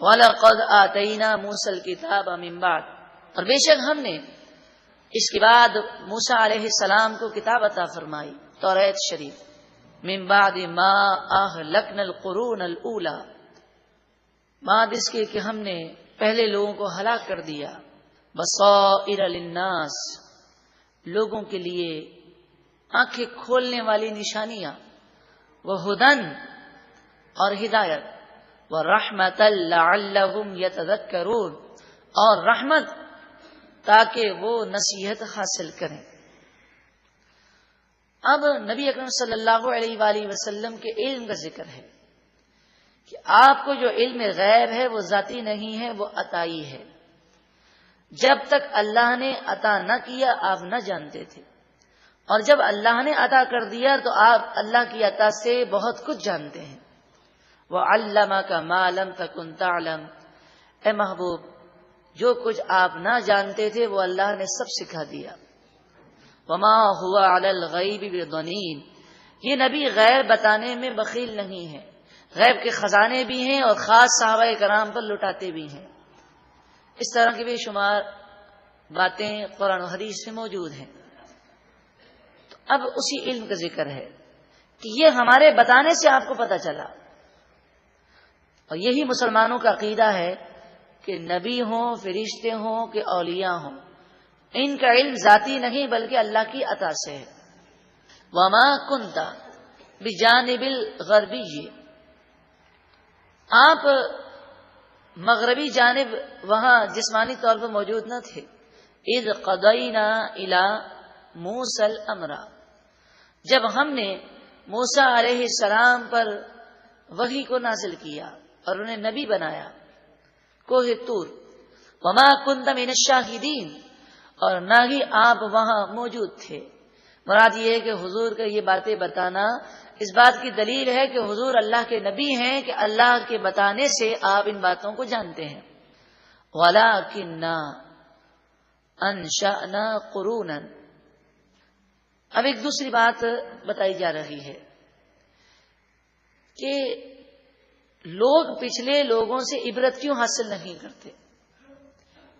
وَلَقَدْ آتَيْنَا مُوسَى الْكِتَابَ مِن بَعْدِ، اور بے شک ہم نے اس کے بعد موسیٰ علیہ السلام کو کتاب عطا فرمائی، توریت شریف، من بعد ما اہلکنا القرون الاولی، بعد اس کے کہ ہم نے پہلے لوگوں کو ہلاک کر دیا، بصائر للناس، لوگوں کے لیے آنکھیں کھولنے والی نشانیاں، وہدن اور ہدایت، ورحمۃ لعلہم یتذکرون، اور رحمت تاکہ وہ نصیحت حاصل کریں۔ اب نبی اکرم صلی اللہ علیہ وآلہ وسلم کے علم کا ذکر ہے کہ آپ کو جو علم غیب ہے وہ ذاتی نہیں ہے، وہ عطائی ہے۔ جب تک اللہ نے عطا نہ کیا آپ نہ جانتے تھے، اور جب اللہ نے عطا کر دیا تو آپ اللہ کی عطا سے بہت کچھ جانتے ہیں۔ وَعَلَّمَكَ مَا لَمْ تَكُنْ تَعْلَمْ، اے محبوب جو کچھ آپ نہ جانتے تھے وہ اللہ نے سب سکھا دیا۔ وَمَا هُوَ عَلَى الْغَيْبِ بِضَنِينٍ، یہ نبی غیب بتانے میں بخیل نہیں ہے، غیب کے خزانے بھی ہیں اور خاص صحابہ کرام پر لٹاتے بھی ہیں۔ اس طرح کی بے شمار باتیں قرآن و حدیث میں موجود ہیں۔ تو اب اسی علم کا ذکر ہے کہ یہ ہمارے بتانے سے آپ کو پتہ چلا، اور یہی مسلمانوں کا عقیدہ ہے کہ نبی ہوں، فرشتے ہوں کہ اولیاء ہوں، ان کا علم ذاتی نہیں بلکہ اللہ کی عطا سے ہے۔ وما کنت بجانب الغربی، آپ مغربی جانب وہاں جسمانی طور پر موجود نہ تھے۔ اذ قضینا الی موسی الامر، جب ہم نے موسیٰ علیہ السلام پر وحی کو نازل کیا اور انہیں نبی بنایا کوہ طور۔ وما کنت من الشاہدین، اور نہ ہی آپ وہاں موجود تھے۔ مراد یہ ہے کہ حضور کا یہ باتیں بتانا اس بات کی دلیل ہے کہ حضور اللہ کے نبی ہیں، کہ اللہ کے بتانے سے آپ ان باتوں کو جانتے ہیں۔ وَلَٰكِنَّا أَنشَأْنَا قُرُونًا، اب ایک دوسری بات بتائی جا رہی ہے کہ لوگ پچھلے لوگوں سے عبرت کیوں حاصل نہیں کرتے۔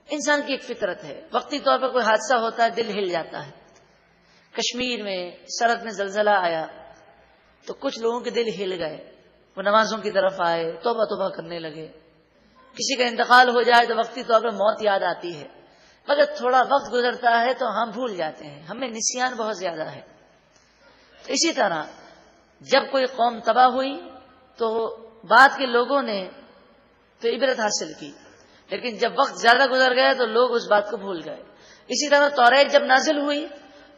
انسان کی ایک فطرت ہے، وقتی طور پر کوئی حادثہ ہوتا ہے دل ہل جاتا ہے۔ کشمیر میں سرحد میں زلزلہ آیا تو کچھ لوگوں کے دل ہل گئے، وہ نمازوں کی طرف آئے، توبہ توبہ کرنے لگے۔ کسی کا انتقال ہو جائے تو وقتی طور پر موت یاد آتی ہے، مگر تھوڑا وقت گزرتا ہے تو ہم بھول جاتے ہیں، ہمیں نسیان بہت زیادہ ہے۔ تو اسی طرح جب کوئی قوم تباہ ہوئی تو بعد کے لوگوں نے تو عبرت حاصل کی، لیکن جب وقت زیادہ گزر گیا تو لوگ اس بات کو بھول گئے۔ اسی طرح توریت جب نازل ہوئی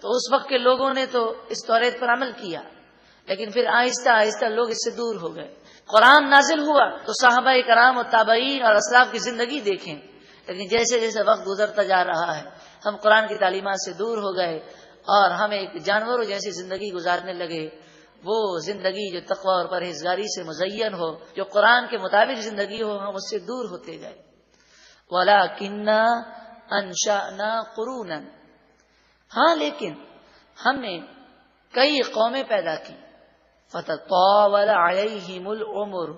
تو اس وقت کے لوگوں نے تو اس توریت پر عمل کیا، لیکن پھر آہستہ آہستہ لوگ اس سے دور ہو گئے۔ قرآن نازل ہوا تو صحابہ کرام اور تابعین اور اسلاف کی زندگی دیکھیں، لیکن جیسے جیسے وقت گزرتا جا رہا ہے ہم قرآن کی تعلیمات سے دور ہو گئے اور ہم ایک جانوروں جیسی زندگی گزارنے لگے۔ وہ زندگی جو تقوی اور پرہیزگاری سے مزین ہو، جو قرآن کے مطابق زندگی ہو، ہم اس سے دور ہوتے گئے۔ وَلَٰكِنَّا أَنشَأْنَا قُرُونًا، ہاں لیکن ہم نے کئی قومیں پیدا کی۔ فَتَطَاوَلَ عَلَيْهِمُ الْعُمُرُ،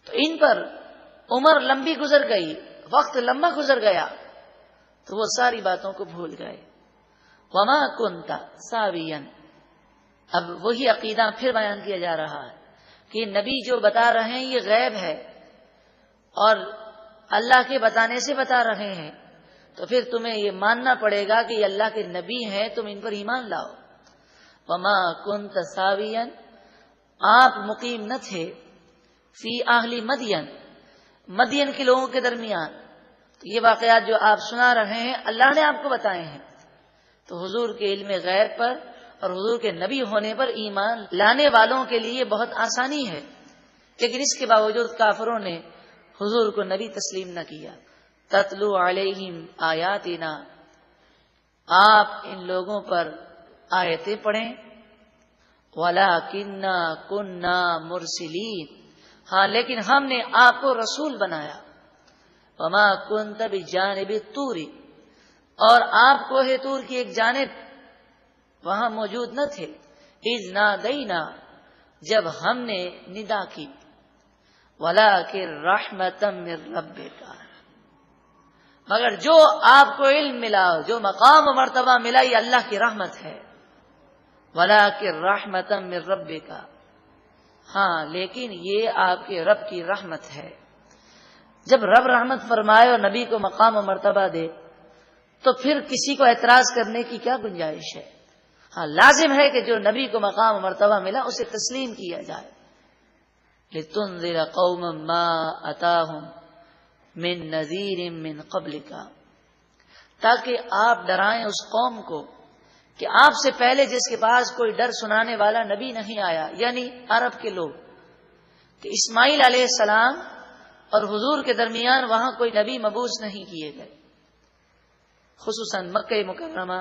تو ان پر عمر لمبی گزر گئی، وقت لمبا گزر گیا تو وہ ساری باتوں کو بھول گئے۔ وَمَا كُنْتَ سَاوِيًا، اب وہی عقیدہ پھر بیان کیا جا رہا ہے کہ نبی جو بتا رہے ہیں یہ غیب ہے اور اللہ کے بتانے سے بتا رہے ہیں، تو پھر تمہیں یہ ماننا پڑے گا کہ یہ اللہ کے نبی ہیں، تم ان پر ایمان لاؤ۔ وما کنت ساویا، آپ مقیم نہ تھے، فی اہل مدین، مدین کے لوگوں کے درمیان۔ تو یہ واقعات جو آپ سنا رہے ہیں اللہ نے آپ کو بتائے ہیں، تو حضور کے علم غیب پر اور حضور کے نبی ہونے پر ایمان لانے والوں کے لیے بہت آسانی ہے، لیکن اس کے باوجود کافروں نے حضور کو نبی تسلیم نہ کیا۔ تتلو علیہم آیاتنا، آپ ان لوگوں پر آیتیں پڑھیں۔ وَلَٰكِنَّا كُنَّا مُرْسِلِينَ، ہاں لیکن ہم نے آپ کو رسول بنایا۔ وَمَا كُنْتَ بِجَانِبِ الطُّورِ، اور آپ کوہ طور کی ایک جانب وہاں موجود نہ تھے۔ اِذْ نَادَيْنَا، جب ہم نے ندا کی۔ وَلَٰكِن رَحْمَةً مِّن رَّبِّكَ، مگر جو آپ کو علم ملا، جو مقام و مرتبہ ملا، یہ اللہ کی رحمت ہے. وَلَٰكِن رَحْمَةً مِّن رَّبِّكَ، ہاں لیکن یہ آپ کے رب کی رحمت ہے. جب رب رحمت فرمائے اور نبی کو مقام و مرتبہ دے تو پھر کسی کو اعتراض کرنے کی کیا گنجائش ہے؟ ہاں لازم ہے کہ جو نبی کو مقام و مرتبہ ملا اسے تسلیم کیا جائے. لِتُنذِرَ قَوْمًا مَّا أَتَاهُم مِّن نَّذِيرٍ مِّن قَبْلِكَ، تاکہ آپ ڈرائیں اس قوم کو کہ آپ سے پہلے جس کے پاس کوئی ڈر سنانے والا نبی نہیں آیا، یعنی عرب کے لوگ، کہ اسماعیل علیہ السلام اور حضور کے درمیان وہاں کوئی نبی مبعوث نہیں کیے گئے، خصوصاً مکہ مکرمہ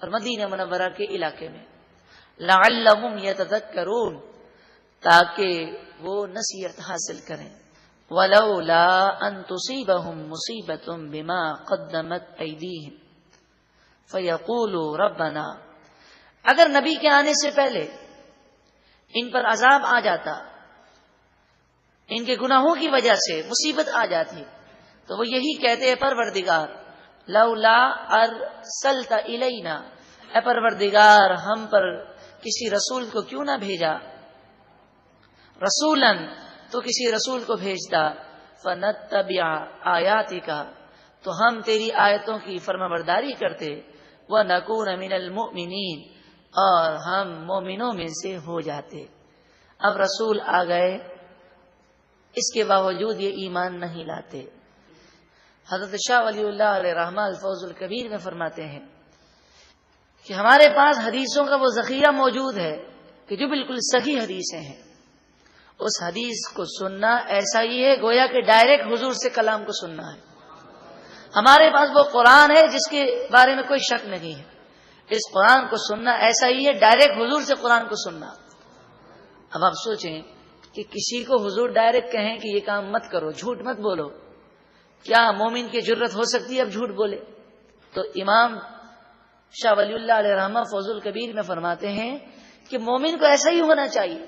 اور مدینہ منورہ کے علاقے میں. لعلہم یتذکرون، تاکہ وہ نصیحت حاصل کریں. ولولا ان تصیبہم مصیبۃ بما قدمت ایدیہم فیقولوا ربنا، اگر نبی کے آنے سے پہلے ان پر عذاب آ جاتا، ان کے گناہوں کی وجہ سے مصیبت آ جاتی، تو وہ یہی کہتے ہیں پروردگار لولا ارسلت الینا، اے پروردگار ہم پر کسی رسول کو کیوں نہ بھیجا، رسولا تو کسی رسول کو بھیجتا، فنتبع آیاتک تو ہم تیری آیتوں کی فرمانبرداری کرتے، ونکون من المؤمنین اور ہم مومنوں میں سے ہو جاتے. اب رسول آ گئے، اس کے باوجود یہ ایمان نہیں لاتے. حضرت شاہ ولی اللہ علیہ رحمہ الفوز الکبیر میں فرماتے ہیں کہ ہمارے پاس حدیثوں کا وہ ذخیرہ موجود ہے کہ جو بالکل صحیح حدیثیں ہیں. اس حدیث کو سننا ایسا ہی ہے گویا کہ ڈائریکٹ حضور سے کلام کو سننا ہے. ہمارے پاس وہ قرآن ہے جس کے بارے میں کوئی شک نہیں ہے. اس قرآن کو سننا ایسا ہی ہے ڈائریکٹ حضور سے قرآن کو سننا. اب آپ سوچیں کہ کسی کو حضور ڈائریکٹ کہیں کہ یہ کام مت کرو، جھوٹ مت بولو، کیا مومن کی جرت ہو سکتی ہے اب جھوٹ بولے؟ تو امام شاہ ولی اللہ علیہ رحمہ فوز الکبیر میں فرماتے ہیں کہ مومن کو ایسا ہی ہونا چاہیے.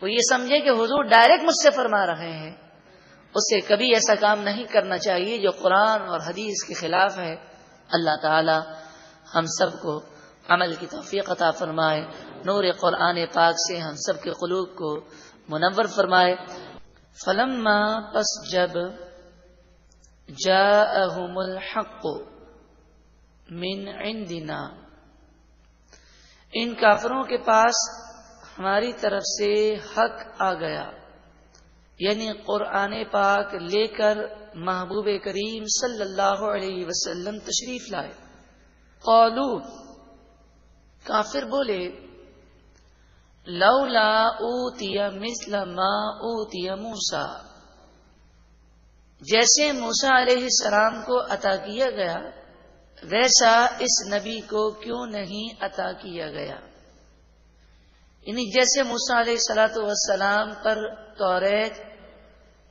وہ یہ سمجھے کہ حضور ڈائریکٹ مجھ سے فرما رہے ہیں، اسے کبھی ایسا کام نہیں کرنا چاہیے جو قرآن اور حدیث کے خلاف ہے. اللہ تعالی ہم سب کو عمل کی توفیق عطا فرمائے، نور قرآن پاک سے ہم سب کے قلوب کو منور فرمائے. فلما پس جب جاءہم الحق من عندنا، ان کافروں کے پاس ہماری طرف سے حق آ گیا، یعنی قرآن پاک لے کر محبوب کریم صلی اللہ علیہ وسلم تشریف لائے. قالو، کافر بولے، لولا اوتی مثل ما اوتی موسیٰ، جیسے موسیٰ علیہ السلام کو عطا کیا گیا ویسا اس نبی کو کیوں نہیں عطا کیا گیا. یعنی جیسے موسیٰ علیہ السلام پر توریت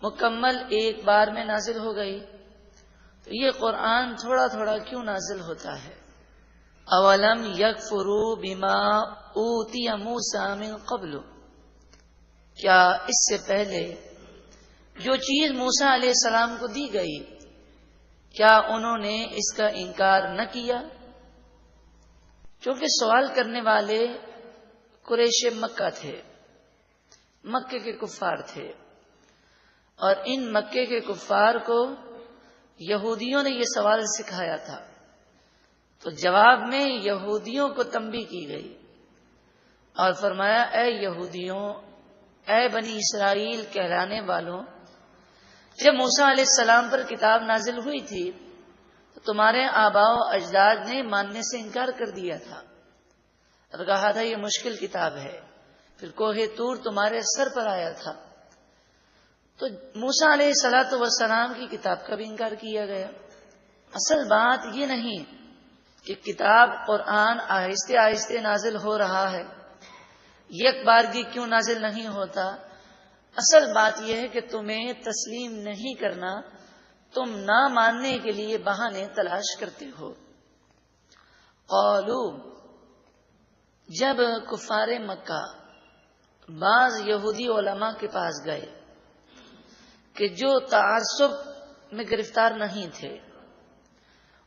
مکمل ایک بار میں نازل ہو گئی، تو یہ قرآن تھوڑا تھوڑا کیوں نازل ہوتا ہے. اولم یکفروا بما اوتی موسیٰ من قبل، کیا اس سے پہلے جو چیز موسیٰ علیہ السلام کو دی گئی کیا انہوں نے اس کا انکار نہ کیا؟ چونکہ سوال کرنے والے قریش مکہ تھے، مکے کے کفار تھے، اور ان مکے کے کفار کو یہودیوں نے یہ سوال سکھایا تھا. تو جواب میں یہودیوں کو تنبیہ کی گئی اور فرمایا اے یہودیوں، اے بنی اسرائیل کہلانے والوں، جب موسیٰ علیہ السلام پر کتاب نازل ہوئی تھی تو تمہارے آباء و اجداد نے ماننے سے انکار کر دیا تھا اور کہا تھا یہ مشکل کتاب ہے. پھر کوہ طور تمہارے سر پر آیا تھا تو موسیٰ علیہ السلام کی کتاب کا بھی انکار کیا گیا. اصل بات یہ نہیں کہ کتاب قرآن آہستہ آہستہ نازل ہو رہا ہے، یک بارگی کیوں نازل نہیں ہوتا. اصل بات یہ ہے کہ تمہیں تسلیم نہیں کرنا، تم نہ ماننے کے لیے بہانے تلاش کرتے ہو. قالو، جب کفار مکہ بعض یہودی علماء کے پاس گئے کہ جو تعصب میں گرفتار نہیں تھے،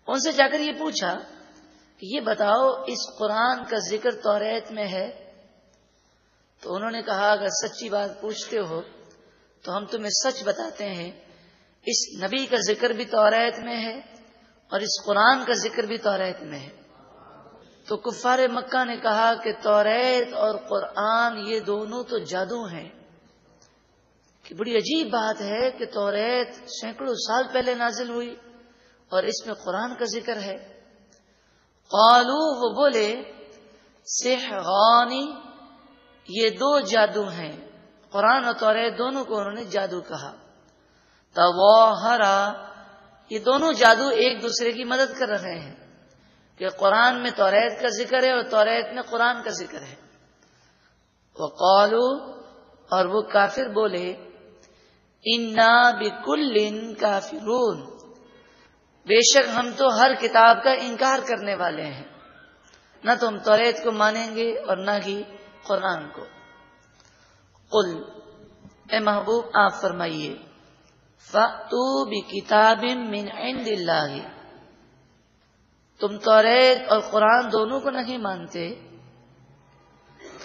ان سے جا کر یہ پوچھا کہ یہ بتاؤ اس قرآن کا ذکر توریت میں ہے؟ تو انہوں نے کہا اگر سچی بات پوچھتے ہو تو ہم تمہیں سچ بتاتے ہیں، اس نبی کا ذکر بھی توریت میں ہے اور اس قرآن کا ذکر بھی توریت میں ہے۔ تو کفار مکہ نے کہا کہ توریت اور قرآن یہ دونوں تو جادو ہیں، کہ بڑی عجیب بات ہے کہ توریت سینکڑوں سال پہلے نازل ہوئی اور اس میں قرآن کا ذکر ہے۔ قالو، وہ بولے، سحرانی، یہ دو جادو ہیں، قرآن اور توریت دونوں کو انہوں نے جادو کہا۔ تواہرا، یہ دونوں جادو ایک دوسرے کی مدد کر رہے ہیں کہ قرآن میں توریت کا ذکر ہے اور توریت میں قرآن کا ذکر ہے۔ وقالو، اور وہ کافر بولے، انا بکل کافرون، بے شک ہم تو ہر کتاب کا انکار کرنے والے ہیں، نہ تو ہم توریت کو مانیں گے اور نہ ہی قرآن کو۔ قل، اے محبوب آپ فرمائیے، فَأْتُوا بِكِتَابٍ مِّنْ عِنْدِ اللَّهِ، تم توریت اور قرآن دونوں کو نہیں مانتے؟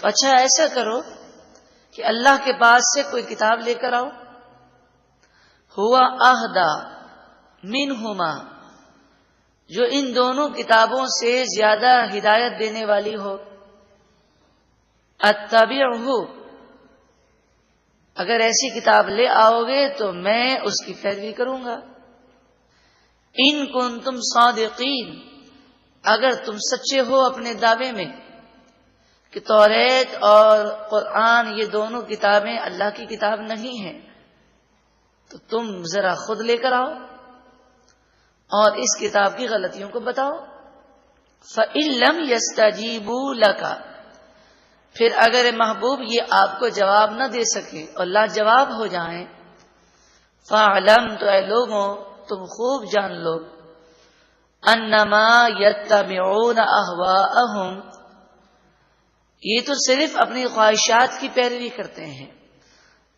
اچھا ایسا کرو کہ اللہ کے پاس سے کوئی کتاب لے کر آؤ، ہوا اہدا منہما، جو ان دونوں کتابوں سے زیادہ ہدایت دینے والی ہو۔ اتبعہ، اگر ایسی کتاب لے آؤ گے تو میں اس کی پیروی کروں گا۔ ان کنتم صادقین، اگر تم سچے ہو اپنے دعوے میں کہ توریت اور قرآن یہ دونوں کتابیں اللہ کی کتاب نہیں ہیں، تو تم ذرا خود لے کر آؤ اور اس کتاب کی غلطیوں کو بتاؤ۔ فَإِن لَّمْ يَسْتَجِيبُوا لَكَ، پھر اگر محبوب یہ آپ کو جواب نہ دے سکے اور لاجواب ہو جائیں، فَاعْلَمْ، تو اے لوگوں تم خوب جان لو، انما یتبعون اہواءہم، یہ تو صرف اپنی خواہشات کی پیروی کرتے ہیں،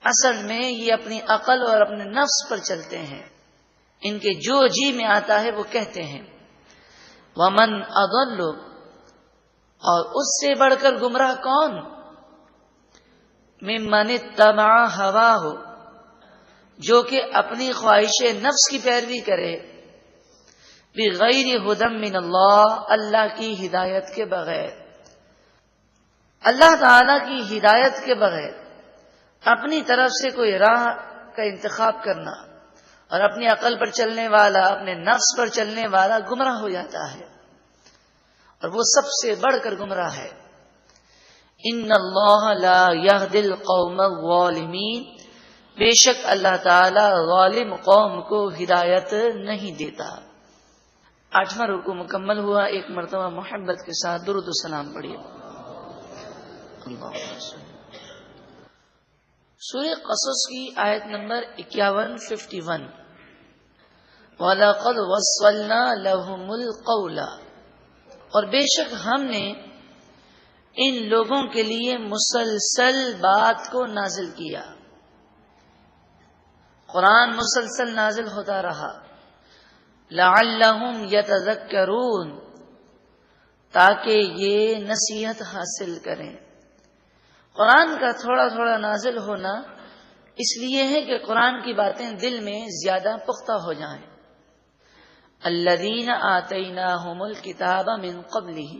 اصل میں یہ اپنی عقل اور اپنے نفس پر چلتے ہیں، ان کے جو جی میں آتا ہے وہ کہتے ہیں۔ ومن اضل، اور اس سے بڑھ کر گمراہ کون؟ ممن اتبع ہواہ، جو کہ اپنی خواہش نفس کی پیروی کرے، بغیر ہدی من اللہ، اللہ کی ہدایت کے بغیر، اللہ تعالی کی ہدایت کے بغیر اپنی طرف سے کوئی راہ کا انتخاب کرنا اور اپنی عقل پر چلنے والا، اپنے نفس پر چلنے والا گمراہ ہو جاتا ہے، اور وہ سب سے بڑھ کر گمراہ ہے۔ ان اللہ لا یہدی القوم الظالمین، بے شک اللہ تعالی ظالم قوم کو ہدایت نہیں دیتا۔ 8واں رکوع مکمل ہوا، ایک مرتبہ محبت کے ساتھ درود و سلام پڑھیے۔ سورہ قصص کی آیت نمبر 51 وَلَقَدْ وَصَّلْنَا لَهُمُ الْقَوْلَ، اور بے شک ہم نے ان لوگوں کے لیے مسلسل بات کو نازل کیا، قرآن مسلسل نازل ہوتا رہا، لَعَلَّهُمْ يَتَذَكَّرُونَ، تاکہ یہ نصیحت حاصل کریں۔ قرآن کا تھوڑا تھوڑا نازل ہونا اس لیے ہے کہ قرآن کی باتیں دل میں زیادہ پختہ ہو جائیں۔ الذین آتیناہم الکتاب من قبلہ،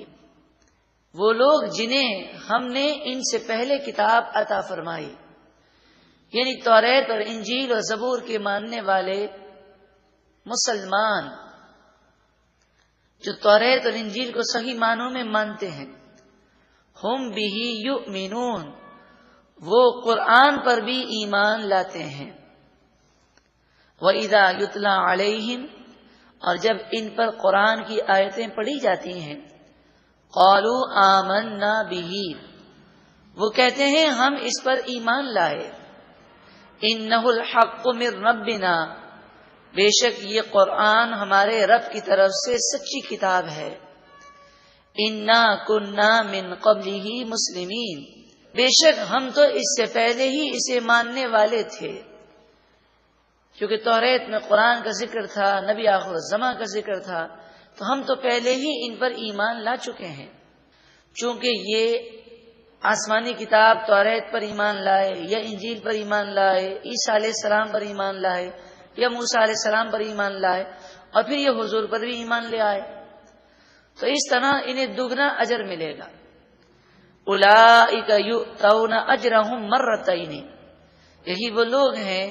وہ لوگ جنہیں ہم نے ان سے پہلے کتاب عطا فرمائی، یعنی توریت اور انجیل اور زبور کے ماننے والے مسلمان، جو توریت اور انجیل کو صحیح معنوں میں مانتے ہیں، ہم بہ یؤمنون، وہ قرآن پر بھی ایمان لاتے ہیں۔ وَإِذَا يُتْلَى عَلَيْهِمْ، اور جب ان پر قرآن کی آیتیں پڑھی جاتی ہیں، قَالُوا آمَنَّا بِهِ، وہ کہتے ہیں ہم اس پر ایمان لائے۔ إِنَّهُ الْحَقُّ مِن رَبِّنَا، بے شک یہ قرآن ہمارے رب کی طرف سے سچی کتاب ہے۔ إِنَّا كُنَّا مِن قَبْلِهِ مُسْلِمِينَ، بے شک ہم تو اس سے پہلے ہی اسے ماننے والے تھے۔ کیونکہ توریت میں قرآن کا ذکر تھا، نبی آخر الزماں کا ذکر تھا، تو ہم تو پہلے ہی ان پر ایمان لا چکے ہیں۔ چونکہ یہ آسمانی کتاب توریت پر ایمان لائے یا انجیل پر ایمان لائے، عیسیٰ علیہ السلام پر ایمان لائے یا موسیٰ علیہ السلام پر ایمان لائے، اور پھر یہ حضور پر بھی ایمان لے آئے، تو اس طرح انہیں دگنا اجر ملے گا۔ اولئک یؤتون اجرہم مرتین، یہی وہ لوگ ہیں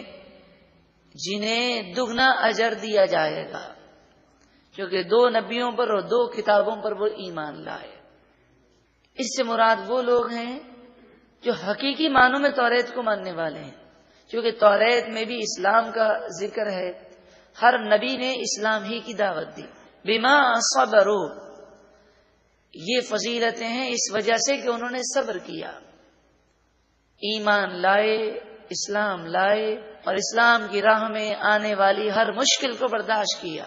جنہیں دگنا اجر دیا جائے گا، کیونکہ 2 نبیوں پر اور 2 کتابوں پر وہ ایمان لائے۔ اس سے مراد وہ لوگ ہیں جو حقیقی معنوں میں توریت کو ماننے والے ہیں، کیونکہ توریت میں بھی اسلام کا ذکر ہے، ہر نبی نے اسلام ہی کی دعوت دی۔ بما صبروا، یہ فضیلتیں ہیں اس وجہ سے کہ انہوں نے صبر کیا، ایمان لائے، اسلام لائے، اور اسلام کی راہ میں آنے والی ہر مشکل کو برداشت کیا۔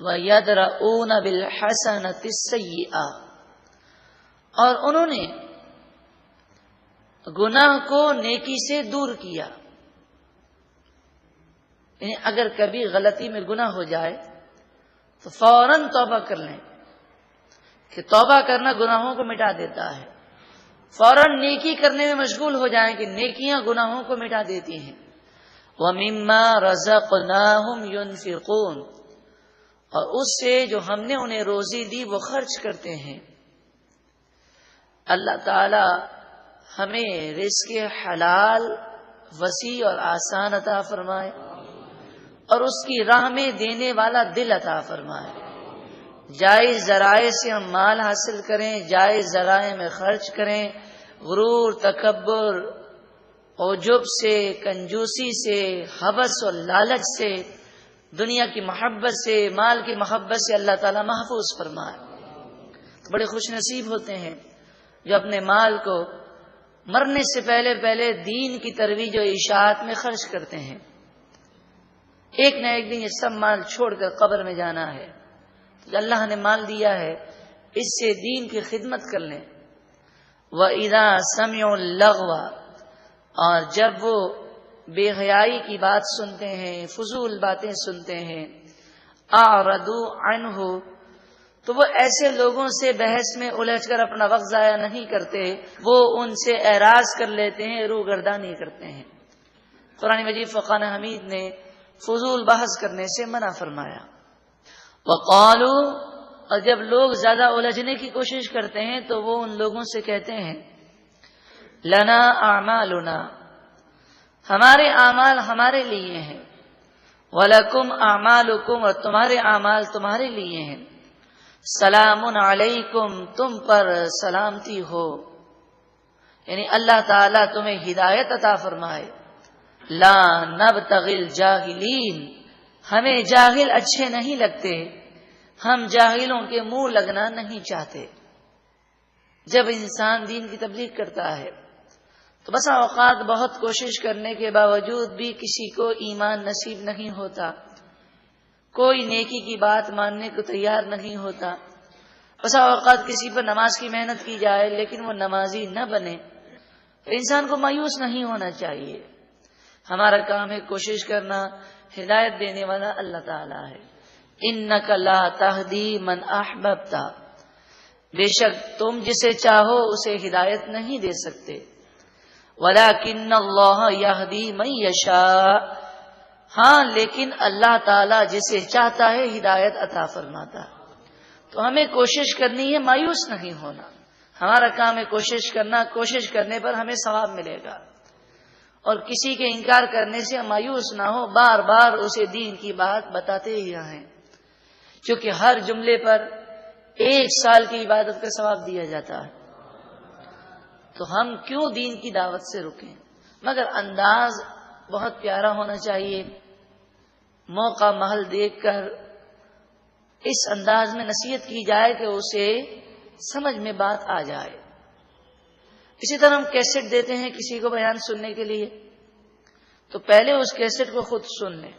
وَيَدْرَؤُونَ بِالْحَسَنَةِ السَّيِّئَةِ، اور انہوں نے گناہ کو نیکی سے دور کیا، یعنی اگر کبھی غلطی میں گناہ ہو جائے تو فوراً توبہ کر لیں، کہ توبہ کرنا گناہوں کو مٹا دیتا ہے، فوراً نیکی کرنے میں مشغول ہو جائیں کہ نیکیاں گناہوں کو مٹا دیتی ہیں۔ وَمِمَّا رَزَقْنَاهُمْ يُنْفِقُونَ، اور اس سے جو ہم نے انہیں روزی دی وہ خرچ کرتے ہیں۔ اللہ تعالی ہمیں رزق حلال وسیع اور آسان عطا فرمائے، اور اس کی راہ میں دینے والا دل عطا فرمائے۔ جائز ذرائع سے ہم مال حاصل کریں، جائز ذرائع میں خرچ کریں، غرور، تکبر، عجب سے، کنجوسی سے، حوث اور لالچ سے، دنیا کی محبت سے، مال کی محبت سے اللہ تعالی محفوظ فرمائے۔ تو بڑے خوش نصیب ہوتے ہیں جو اپنے مال کو مرنے سے پہلے پہلے دین کی ترویج و اشاعت میں خرچ کرتے ہیں۔ ایک نہ ایک دن یہ سب مال چھوڑ کر قبر میں جانا ہے، جو اللہ نے مال دیا ہے اس سے دین کی خدمت کر لیں۔ وَإِذَا سَمِعُوا اللَّغْوَ، اور جب وہ بے حیائی کی بات سنتے ہیں، فضول باتیں سنتے ہیں، أَعْرَضُوا عَنْهُ، تو وہ ایسے لوگوں سے بحث میں الجھ کر اپنا وقت ضائع نہیں کرتے، وہ ان سے اعراض کر لیتے ہیں، روگردانی کرتے ہیں۔ قرآن مجید فقان حمید نے فضول بحث کرنے سے منع فرمایا۔ وقالوا، اور جب لوگ زیادہ الجھنے کی کوشش کرتے ہیں تو وہ ان لوگوں سے کہتے ہیں لنا اعمالنا، ہمارے اعمال ہمارے لیے ہیں، ولکم اعمالکم، اور تمہارے اعمال تمہارے لیے ہیں، سلام علیکم، تم پر سلامتی ہو، یعنی اللہ تعالیٰ تمہیں ہدایت عطا فرمائے۔ لا نبتغی الجاہلین، ہمیں جاہل اچھے نہیں لگتے، ہم جاہلوں کے منہ لگنا نہیں چاہتے۔ جب انسان دین کی تبلیغ کرتا ہے تو بسا اوقات بہت کوشش کرنے کے باوجود بھی کسی کو ایمان نصیب نہیں ہوتا، کوئی نیکی کی بات ماننے کو تیار نہیں ہوتا۔ بسا اوقات کسی پر نماز کی محنت کی جائے لیکن وہ نمازی نہ بنے، تو انسان کو مایوس نہیں ہونا چاہیے۔ ہمارا کام ہے کوشش کرنا، ہدایت دینے والا اللہ تعالیٰ ہے۔ انک لا تہدی من احببت، بے شک تم جسے چاہو اسے ہدایت نہیں دے سکتے، ولکن اللہ یہدی من یشاء، ہاں لیکن اللہ تعالیٰ جسے چاہتا ہے ہدایت عطا فرماتا ہے۔ تو ہمیں کوشش کرنی ہے، مایوس نہیں ہونا، ہمارا کام ہے کوشش کرنا، کوشش کرنے پر ہمیں ثواب ملے گا، اور کسی کے انکار کرنے سے مایوس نہ ہو، بار بار اسے دین کی بات بتاتے ہی رہیں، کیونکہ ہر جملے پر 1 سال کی عبادت کا ثواب دیا جاتا ہے۔ تو ہم کیوں دین کی دعوت سے رکیں؟ مگر انداز بہت پیارا ہونا چاہیے، موقع محل دیکھ کر اس انداز میں نصیحت کی جائے کہ اسے سمجھ میں بات آ جائے۔ اسی طرح ہم کیسٹ دیتے ہیں کسی کو بیان سننے کے لیے، تو پہلے اس کیسٹ کو خود سن لیں،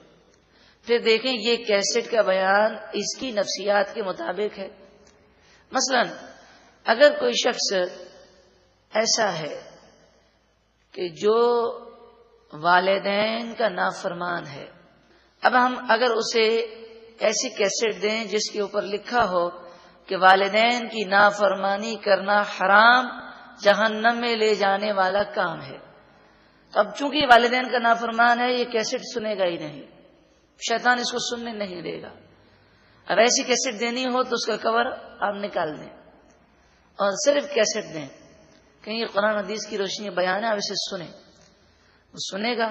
پھر دیکھیں یہ کیسٹ کا بیان اس کی نفسیات کے مطابق ہے۔ مثلا اگر کوئی شخص ایسا ہے کہ جو والدین کا نافرمان ہے. اب ہم اگر اسے ایسی کیسٹ دیں جس کے اوپر لکھا ہو کہ والدین کی نافرمانی کرنا حرام، جہنم میں لے جانے والا کام ہے، تو اب چونکہ والدین کا نافرمان ہے یہ کیسٹ سنے گا ہی نہیں، شیطان اس کو سننے نہیں دے گا. اب ایسی کیسٹ دینی ہو تو اس کا کور آپ نکال دیں اور صرف کیسٹ دیں، کہیں یہ قرآن حدیث کی روشنی میں بیان ہے، آپ اسے سنیں. وہ سنے گا،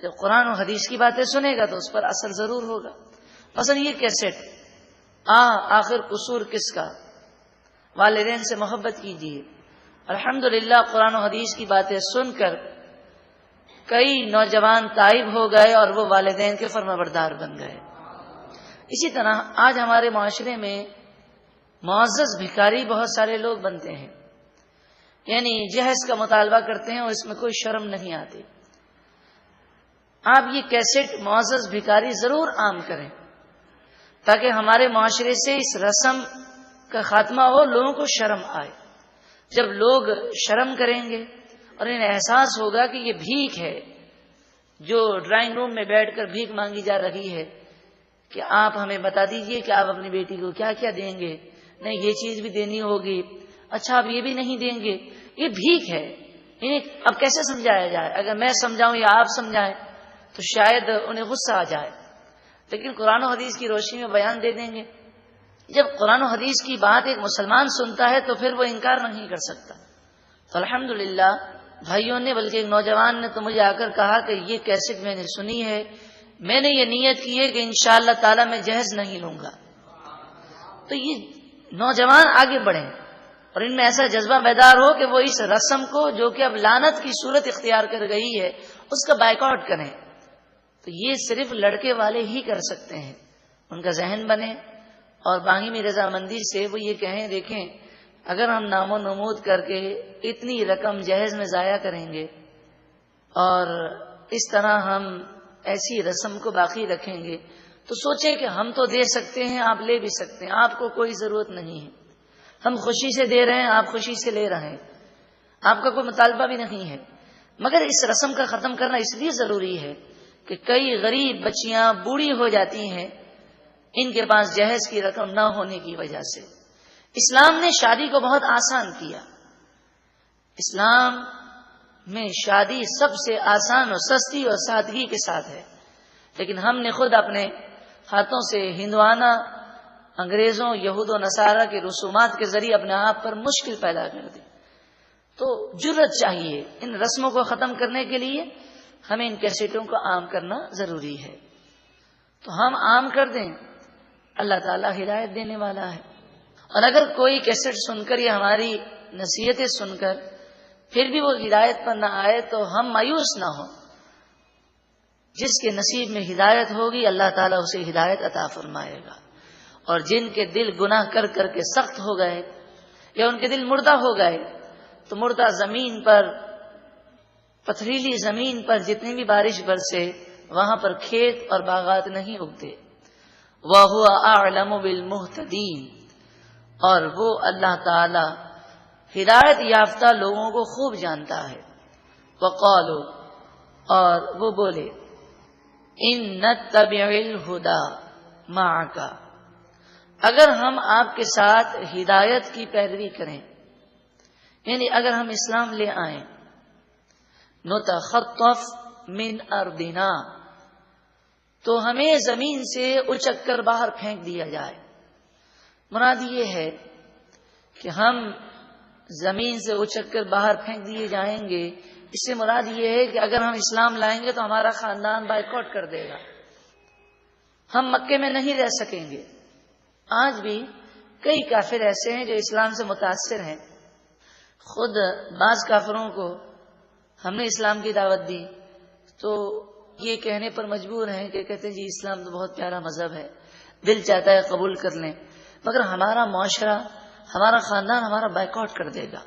جب قرآن و حدیث کی باتیں سنے گا تو اس پر اثر ضرور ہوگا. مثلا یہ کیسٹ آخر قصور کس کا، والدین سے محبت کیجیے. الحمدللہ قرآن و حدیث کی باتیں سن کر کئی نوجوان تائب ہو گئے اور وہ والدین کے فرمانبردار بن گئے. اسی طرح آج ہمارے معاشرے میں معزز بھکاری بہت سارے لوگ بنتے ہیں، یعنی جہیز کا مطالبہ کرتے ہیں اور اس میں کوئی شرم نہیں آتی. آپ یہ کیسٹ معزز بھکاری ضرور عام کریں تاکہ ہمارے معاشرے سے اس رسم کا خاتمہ ہو، لوگوں کو شرم آئے. جب لوگ شرم کریں گے اور انہیں احساس ہوگا کہ یہ بھیک ہے جو ڈرائنگ روم میں بیٹھ کر بھیک مانگی جا رہی ہے، کہ آپ ہمیں بتا دیجئے کہ آپ اپنی بیٹی کو کیا کیا دیں گے، نہیں یہ چیز بھی دینی ہوگی، اچھا آپ یہ بھی نہیں دیں گے، یہ بھیک ہے. اب کیسے سمجھایا جائے؟ اگر میں سمجھاؤں یا آپ سمجھائیں تو شاید انہیں غصہ آ جائے، لیکن قرآن و حدیث کی روشنی میں بیان دے دیں گے. جب قرآن و حدیث کی بات ایک مسلمان سنتا ہے تو پھر وہ انکار نہیں کر سکتا. تو الحمدللہ بھائیوں نے، بلکہ ایک نوجوان نے تو مجھے آ کر کہا کہ یہ کیسٹ میں نے سنی ہے، میں نے یہ نیت کی ہے کہ انشاءاللہ تعالی میں جہیز نہیں لوں گا. تو یہ نوجوان آگے بڑھیں اور ان میں ایسا جذبہ بیدار ہو کہ وہ اس رسم کو جو کہ اب لعنت کی صورت اختیار کر گئی ہے اس کا بائیکاٹ کریں. تو یہ صرف لڑکے والے ہی کر سکتے ہیں. ان کا ذہن بنے اور باہمی رضامندی سے وہ یہ کہیں دیکھیں اگر ہم نام و نمود کر کے اتنی رقم جہیز میں ضائع کریں گے اور اس طرح ہم ایسی رسم کو باقی رکھیں گے تو سوچیں کہ ہم تو دے سکتے ہیں، آپ لے بھی سکتے ہیں، آپ کو کوئی ضرورت نہیں ہے، ہم خوشی سے دے رہے ہیں، آپ خوشی سے لے رہے ہیں، آپ کا کوئی مطالبہ بھی نہیں ہے. مگر اس رسم کا ختم کرنا اس لیے ضروری ہے کہ کئی غریب بچیاں بوڑھی ہو جاتی ہیں ان کے پاس جہیز کی رقم نہ ہونے کی وجہ سے. اسلام نے شادی کو بہت آسان کیا. اسلام میں شادی سب سے آسان اور سستی اور سادگی کے ساتھ ہے، لیکن ہم نے خود اپنے ہاتھوں سے ہندوانہ انگریزوں یہود و نصارہ کے رسومات کے ذریعے اپنے آپ پر مشکل پیدا کر دی. تو جرأت چاہیے ان رسموں کو ختم کرنے کے لیے، ہمیں ان کیسٹوں کو عام کرنا ضروری ہے. تو ہم عام کر دیں، اللہ تعالیٰ ہدایت دینے والا ہے. اور اگر کوئی کیسٹ سن کر یا ہماری نصیحتیں سن کر پھر بھی وہ ہدایت پر نہ آئے تو ہم مایوس نہ ہوں. جس کے نصیب میں ہدایت ہوگی اللہ تعالیٰ اسے ہدایت عطا فرمائے گا. اور جن کے دل گناہ کر کر کے سخت ہو گئے یا ان کے دل مردہ ہو گئے تو مردہ زمین پر، پتھریلی زمین پر جتنی بھی بارش برسے وہاں پر کھیت اور باغات نہیں اگتے. وَهُوَ أَعْلَمُ بِالْمُهْتَدِينَ، اور وہ اللہ تعالی ہدایت یافتہ لوگوں کو خوب جانتا ہے. وَقَالُوا، اور وہ بولے، إِن نَتَّبِعِ الْهُدَى مَعَكَ، اگر ہم آپ کے ساتھ ہدایت کی پیروی کریں، یعنی اگر ہم اسلام لے آئیں، نُتَخَطَّفْ مِنْ أَرْضِنَا، تو ہمیں زمین سے اچک کر باہر پھینک دیا جائے. مراد یہ ہے کہ ہم زمین سے اچک کر باہر پھینک دیے جائیں گے. اس سے مراد یہ ہے کہ اگر ہم اسلام لائیں گے تو ہمارا خاندان بائیکاٹ کر دے گا، ہم مکے میں نہیں رہ سکیں گے. آج بھی کئی کافر ایسے ہیں جو اسلام سے متاثر ہیں. خود بعض کافروں کو ہم نے اسلام کی دعوت دی تو یہ کہنے پر مجبور ہیں کہ کہتے ہیں جی اسلام تو بہت پیارا مذہب ہے، دل چاہتا ہے قبول کر لیں، مگر ہمارا معاشرہ، ہمارا خاندان ہمارا بائیکاٹ کر دے گا.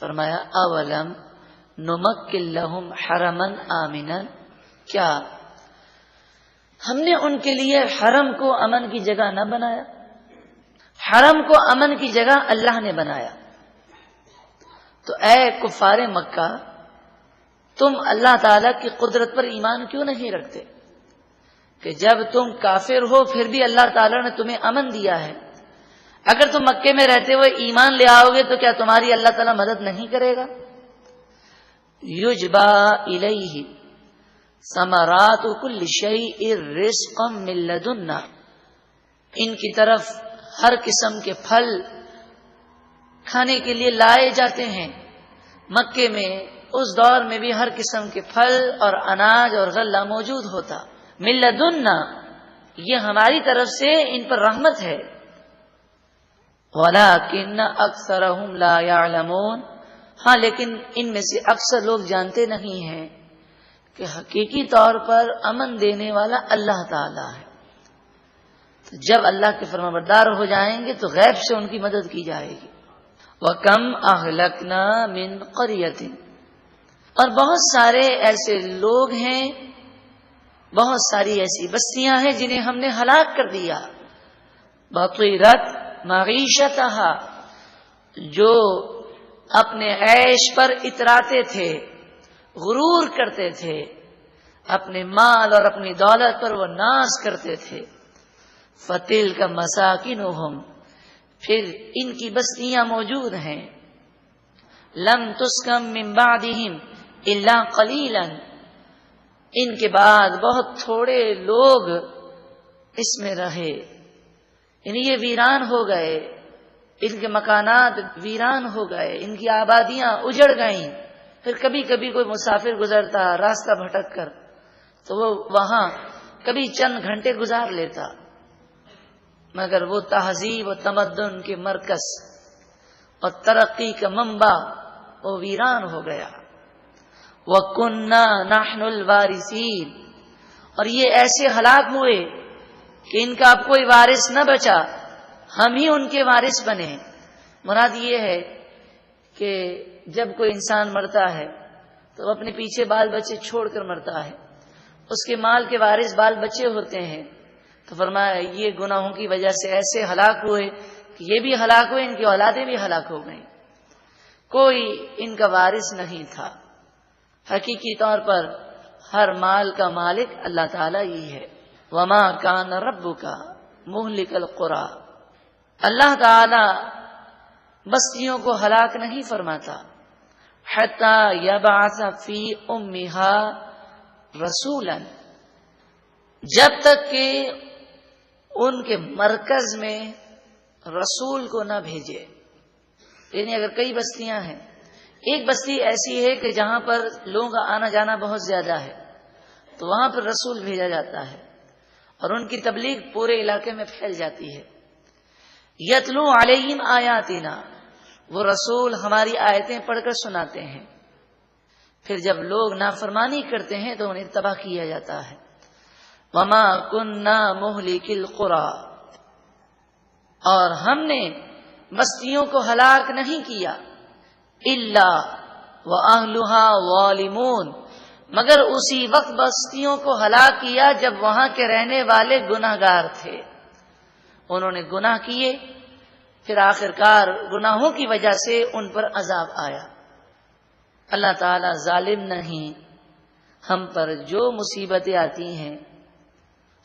فرمایا اولم نمکن لہم حرما آمنا، کیا ہم نے ان کے لیے حرم کو امن کی جگہ نہ بنایا؟ حرم کو امن کی جگہ اللہ نے بنایا. تو اے کفار مکہ، تم اللہ تعالیٰ کی قدرت پر ایمان کیوں نہیں رکھتے کہ جب تم کافر ہو پھر بھی اللہ تعالیٰ نے تمہیں امن دیا ہے؟ اگر تم مکے میں رہتے ہوئے ایمان لے آؤ گے تو کیا تمہاری اللہ تعالیٰ مدد نہیں کرے گا؟ یجبا الیہ ثمرات کل شیء رزقا من لدنا، ان کی طرف ہر قسم کے پھل کھانے کے لیے لائے جاتے ہیں۔ مکے میں اس دور میں بھی ہر قسم کے پھل اور اناج اور غلہ موجود ہوتا۔ من لدنا، یہ ہماری طرف سے ان پر رحمت ہے۔ وَلَٰكِنَّ أَكْثَرَهُمْ لَا يَعْلَمُونَ، ہاں لیکن ان میں سے اکثر لوگ جانتے نہیں ہیں کہ حقیقی طور پر امن دینے والا اللہ تعالی ہے۔ تو جب اللہ کے فرمانبردار ہو جائیں گے تو غیب سے ان کی مدد کی جائے گی۔ وَكَمْ أَهْلَكْنَا مِنْ قَرْيَةٍ، اور بہت سارے ایسے لوگ ہیں، بہت ساری ایسی بستیاں ہیں جنہیں ہم نے ہلاک کر دیا۔ بَطِرَتْ مَعِيشَتَهَا، جو اپنے عیش پر اتراتے تھے، غرور کرتے تھے، اپنے مال اور اپنی دولت پر وہ ناز کرتے تھے۔ فَتِلْكَ مَسَاكِنُهُمْ، پھر ان کی بستیاں موجود ہیں۔ لَمْ تُسْكَنْ مِنْ بَعْدِهِمْ إِلَّا قَلِيلًا، ان کے بعد بہت تھوڑے لوگ اس میں رہے، یعنی یہ ویران ہو گئے، ان کے مکانات ویران ہو گئے، ان کی آبادیاں اجڑ گئیں۔ پھر کبھی کبھی کوئی مسافر گزرتا راستہ بھٹک کر تو وہ وہاں کبھی چند گھنٹے گزار لیتا، مگر وہ تہذیب و تمدن کے مرکز اور ترقی کا منبع وہ ویران ہو گیا۔ وَكُنَّا نَحْنُ الْوَارِثِينَ، اور یہ ایسے ہلاک ہوئے کہ ان کا اب کوئی وارث نہ بچا، ہم ہی ان کے وارث بنے۔ مراد یہ ہے کہ جب کوئی انسان مرتا ہے تو وہ اپنے پیچھے بال بچے چھوڑ کر مرتا ہے، اس کے مال کے وارث بال بچے ہوتے ہیں۔ تو فرمایا یہ گناہوں کی وجہ سے ایسے ہلاک ہوئے کہ یہ بھی ہلاک ہوئے، ان کی اولادیں بھی ہلاک ہو گئیں، کوئی ان کا وارث نہیں تھا۔ حقیقی طور پر ہر مال کا مالک اللہ تعالیٰ ہی ہے۔ وما کان ربک مہلک القری، اللہ تعالیٰ بستیوں کو ہلاک نہیں فرماتا حتی یبعث فی امہا رسولا، جب تک کہ ان کے مرکز میں رسول کو نہ بھیجے۔ یعنی اگر کئی بستیاں ہیں، ایک بستی ایسی ہے کہ جہاں پر لوگوں کا آنا جانا بہت زیادہ ہے، تو وہاں پر رسول بھیجا جاتا ہے اور ان کی تبلیغ پورے علاقے میں پھیل جاتی ہے۔ یتلو علیہم آیاتنا، وہ رسول ہماری آیتیں پڑھ کر سناتے ہیں، پھر جب لوگ نافرمانی کرتے ہیں تو انہیں تباہ کیا جاتا ہے۔ وما کننا مہلک القری، اور ہم نے بستیوں کو ہلاک نہیں کیا، الا واہلھا ظالمون، مگر اسی وقت بستیوں کو ہلاک کیا جب وہاں کے رہنے والے گناہگار تھے، انہوں نے گناہ کیے، پھر آخرکار گناہوں کی وجہ سے ان پر عذاب آیا۔ اللہ تعالی ظالم نہیں، ہم پر جو مصیبتیں آتی ہیں،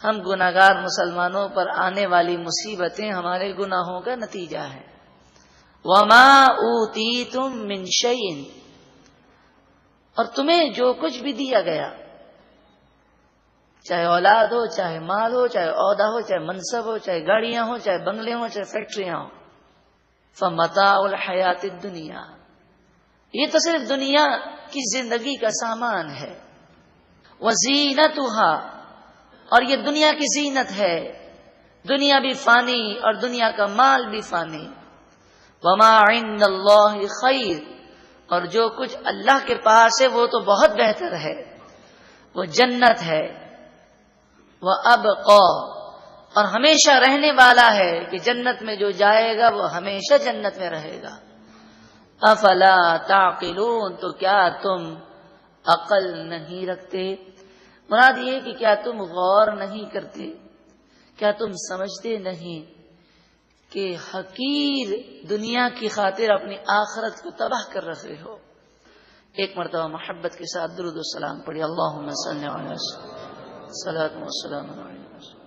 ہم گناہگار مسلمانوں پر آنے والی مصیبتیں ہمارے گناہوں کا نتیجہ ہے۔ وما اوتیتم من شیء، اور تمہیں جو کچھ بھی دیا گیا، چاہے اولاد ہو، چاہے مال ہو، چاہے عہدہ ہو، چاہے منصب ہو، چاہے گاڑیاں ہوں، چاہے بنگلے ہوں، چاہے فیکٹریاں ہوں، فمتاع الحیات الدنیا، یہ تو صرف دنیا کی زندگی کا سامان ہے۔ وزینتها، اور یہ دنیا کی زینت ہے، دنیا بھی فانی اور دنیا کا مال بھی فانی۔ وما عند اللہ خیر، اور جو کچھ اللہ کے پاس ہے وہ تو بہت بہتر ہے، وہ جنت ہے۔ وابقا، اور ہمیشہ رہنے والا ہے کہ جنت میں جو جائے گا وہ ہمیشہ جنت میں رہے گا۔ افلا تعقلون، تو کیا تم عقل نہیں رکھتے؟ مراد یہ کہ کیا تم غور نہیں کرتے، کیا تم سمجھتے نہیں کہ حقیر دنیا کی خاطر اپنی آخرت کو تباہ کر رہے ہو؟ ایک مرتبہ محبت کے ساتھ درود و سلام پڑھی. اللہم صلی علی صلاۃ و سلام علیہ.